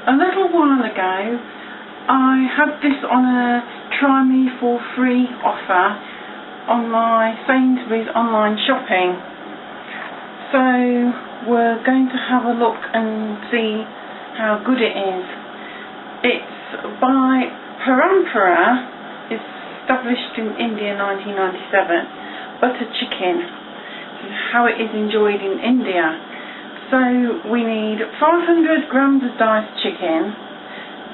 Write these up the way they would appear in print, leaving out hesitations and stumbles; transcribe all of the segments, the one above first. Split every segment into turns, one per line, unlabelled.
A little while ago I had this on a try me for free offer on my Sainsbury's online shopping. So we're going to have a look and see how good it is. It's by Parampara, it's established in India 1997, butter chicken. This is how it is enjoyed in India. So we need 500 grams of diced chicken,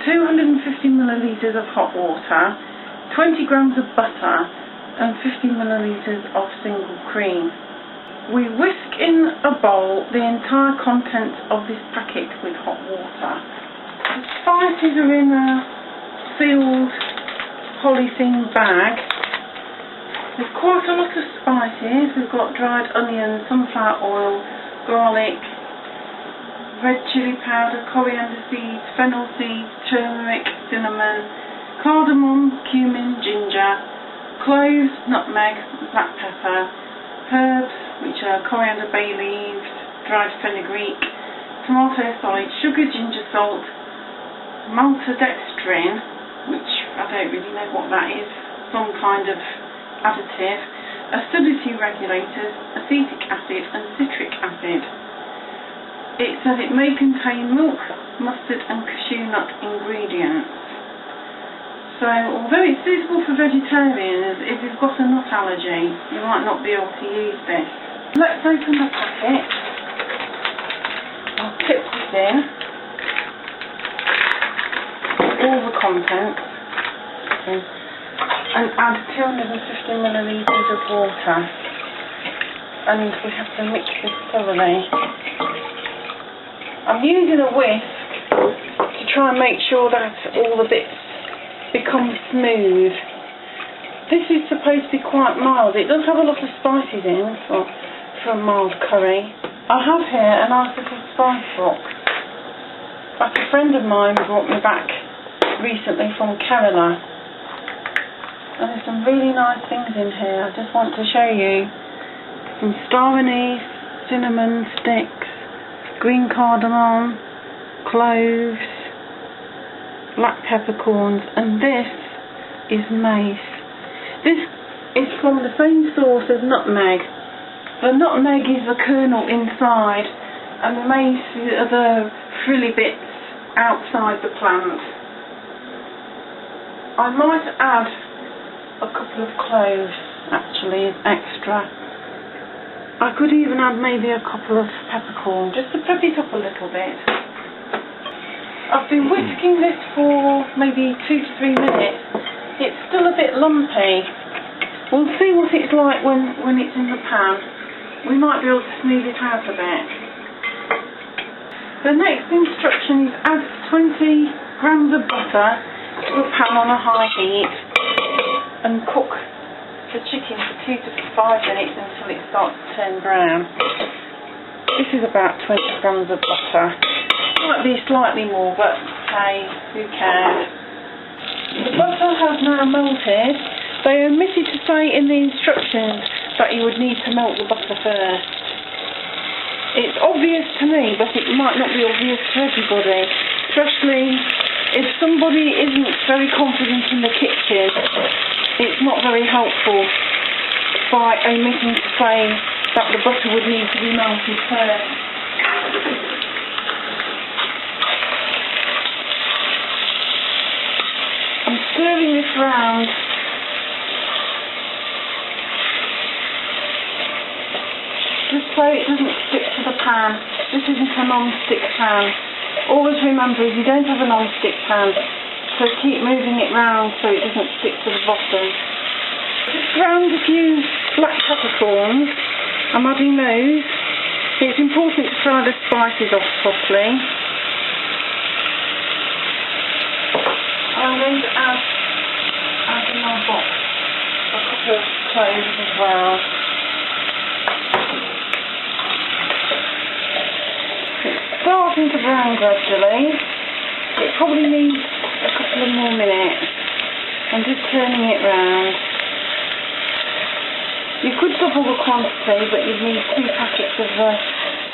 250 millilitres of hot water, 20 grams of butter and 50 millilitres of single cream. We whisk in a bowl the entire contents of this packet with hot water. The spices are in a sealed polythene bag. There's quite a lot of spices. We've got dried onion, sunflower oil, garlic, red chilli powder, coriander seeds, fennel seeds, turmeric, cinnamon, cardamom, cumin, ginger, cloves, nutmeg, black pepper, herbs which are coriander, bay leaves, dried fenugreek, tomato solid, sugar, ginger, salt, maltodextrin, which I don't really know what that is, some kind of additive, acidity regulators, acetic acid and citric acid. It says it may contain milk, mustard and cashew nut ingredients. So although it's suitable for vegetarians, if you've got a nut allergy, you might not be able to use this. Let's open the packet. I'll tip this in. All the contents. And add 250 millilitres of water. And we have to mix this thoroughly. I'm using a whisk to try and make sure that all the bits become smooth. This is supposed to be quite mild. It does have a lot of spices in for a mild curry. I have here a nice little spice box that a friend of mine brought me back recently from Kerala. And there's some really nice things in here. I just want to show you some star anise, cinnamon sticks, green cardamom, cloves, black peppercorns, and this is mace. This is from the same source as nutmeg. The nutmeg is the kernel inside and the mace are the frilly bits outside the plant. I might add a couple of cloves actually as extra. I could even add maybe a couple of peppercorns just to pep it up a little bit. I've been whisking this for maybe 2 to 3 minutes. It's still a bit lumpy. We'll see what it's like when it's in the pan. We might be able to smooth it out a bit. The next instruction is add 20 grams of butter to a pan on a high heat and cook the chicken for 2 to 5 minutes until it starts to turn brown. This is about 20 grams of butter. Might be slightly more, but hey, who cares? The butter has now melted. They omitted to say in the instructions that you would need to melt the butter first. It's obvious to me, but it might not be obvious to everybody, especially if somebody isn't very confident in the kitchen. It's not very helpful by omitting to say that the butter would need to be melted first. I'm stirring this round. Just so it doesn't stick to the pan. This isn't a non-stick pan. Always remember, if you don't have a non-stick pan, so keep moving it round so it doesn't stick to the bottom. Just ground a few black peppercorns. I'm adding those. It's important to fry the spices off properly. I'm going to add in my box a couple of cloves as well. It's starting to brown gradually. It probably needs a couple of more minutes. I'm just turning it round. You could double the quantity, but you'd need 2 packets of the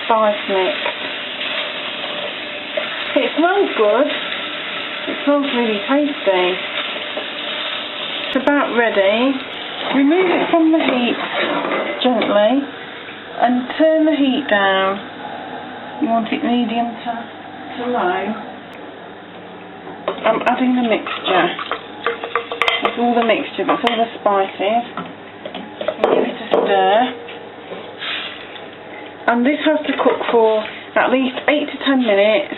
spice mix. It smells good. It smells really tasty. It's about ready. Remove it from the heat gently and turn the heat down. You want it medium to low. I'm adding the mixture. That's all the mixture, that's all the spices. Give it a stir. And this has to cook for at least 8 to 10 minutes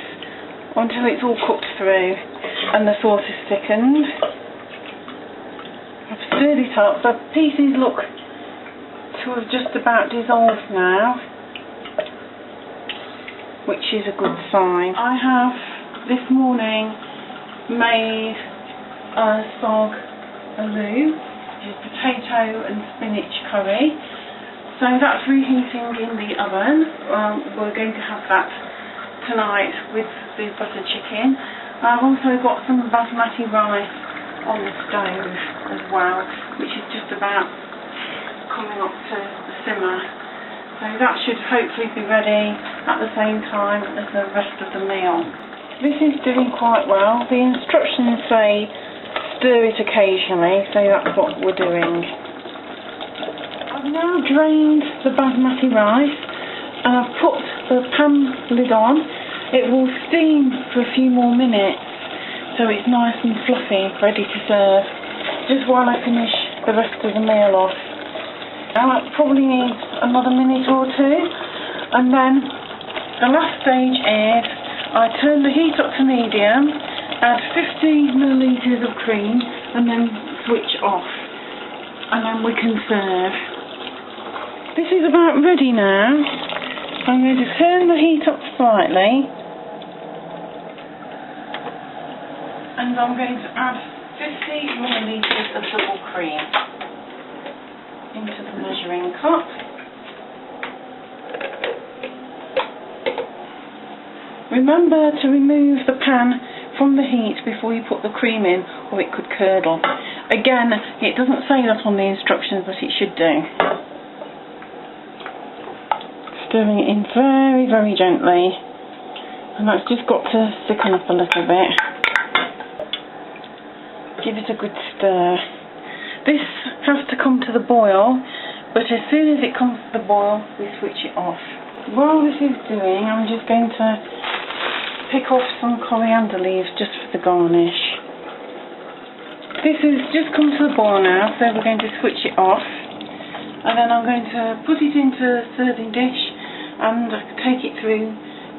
until it's all cooked through and the sauce is thickened. I've stirred it up. The pieces look to have just about dissolved now, which is a good sign. I have this morning made a sog aloo, which is potato and spinach curry. So that's reheating in the oven. We're going to have that tonight with the butter chicken. I've also got some basmati rice on the stove as well, which is just about coming up to the simmer. So that should hopefully be ready at the same time as the rest of the meal. This is doing quite well. The instructions say stir it occasionally, so that's what we're doing. I've now drained the basmati rice and I've put the pan lid on. It will steam for a few more minutes so it's nice and fluffy, ready to serve, just while I finish the rest of the meal off. Now that probably needs another minute or two, and then the last stage is I turn the heat up to medium, add 50 millilitres of cream and then switch off, and then we can serve. This is about ready now. I'm going to turn the heat up slightly and I'm going to add 50 millilitres of double cream into the measuring cup. Remember to remove the pan from the heat before you put the cream in, or it could curdle. Again, it doesn't say that on the instructions, but it should do. Stirring it in very, very gently, and that's just got to thicken up a little bit. Give it a good stir. This has to come to the boil, but as soon as it comes to the boil, we switch it off. While this is doing, I'm just going to pick off some coriander leaves just for the garnish. This has just come to the boil now, so we're going to switch it off, and then I'm going to put it into a serving dish and take it through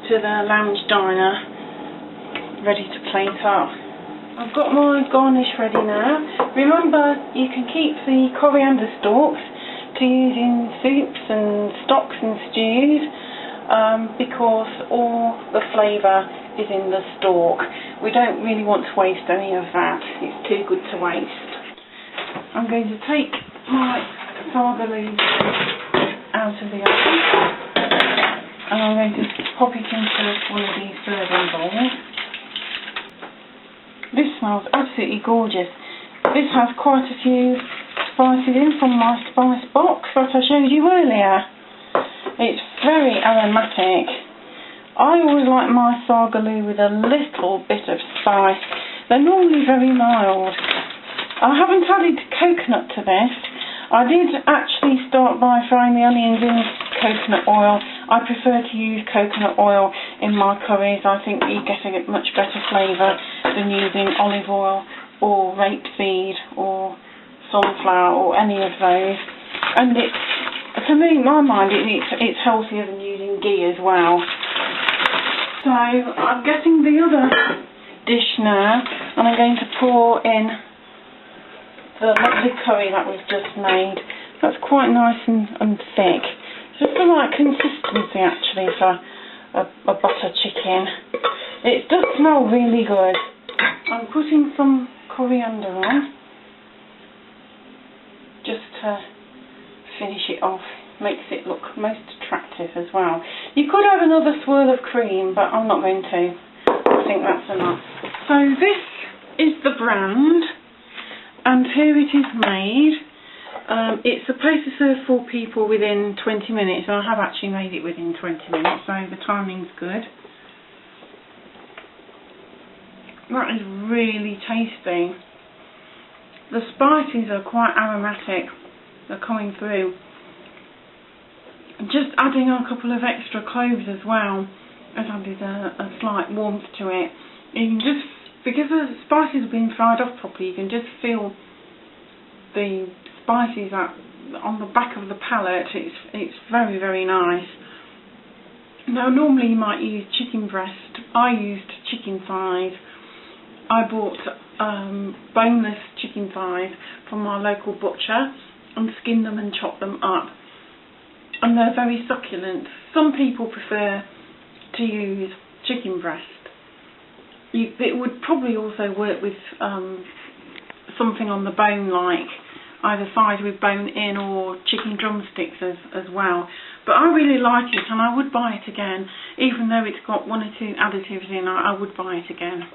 to the lounge diner, ready to plate up. I've got my garnish ready now. Remember, you can keep the coriander stalks to use in soups and stocks and stews, because all the flavour is in the stalk. We don't really want to waste any of that. It's too good to waste. I'm going to take my saga leaves out of the oven and I'm going to pop it into one of these serving bowls. This smells absolutely gorgeous. This has quite a few spices in from my spice box that I showed you earlier. It's very aromatic. I always like my sagaloo with a little bit of spice. They're normally very mild. I haven't added coconut to this. I did actually start by frying the onions in coconut oil. I prefer to use coconut oil in my curries. I think you get a much better flavour than using olive oil or rapeseed or sunflower or any of those. And it's, to me, in my mind, it's healthier than using ghee as well. So I'm getting the other dish now, and I'm going to pour in the lovely curry that we've just made. That's quite nice and thick. Just the right consistency actually for a butter chicken. It does smell really good. I'm putting some coriander on just to finish it off. Makes it look most attractive as well. You could have another swirl of cream, but I'm not going to. I think that's enough. So this is the brand, and here it is made. It's supposed to serve 4 people within 20 minutes, and I have actually made it within 20 minutes, so the timing's good. That is really tasty. The spices are quite aromatic. They're coming through. Just adding a couple of extra cloves as well has added a slight warmth to it. You can just, because the spices have been fried off properly, you can just feel the spices on the back of the palate. It's very, very nice. Now normally you might use chicken breast. I used chicken thighs. I bought boneless chicken thighs from my local butcher and skinned them and chopped them up. And they're very succulent. Some people prefer to use chicken breast. It would probably also work with something on the bone, like either thighs with bone in or chicken drumsticks as well. But I really like it, and I would buy it again. Even though it's got 1 or 2 additives in, I would buy it again.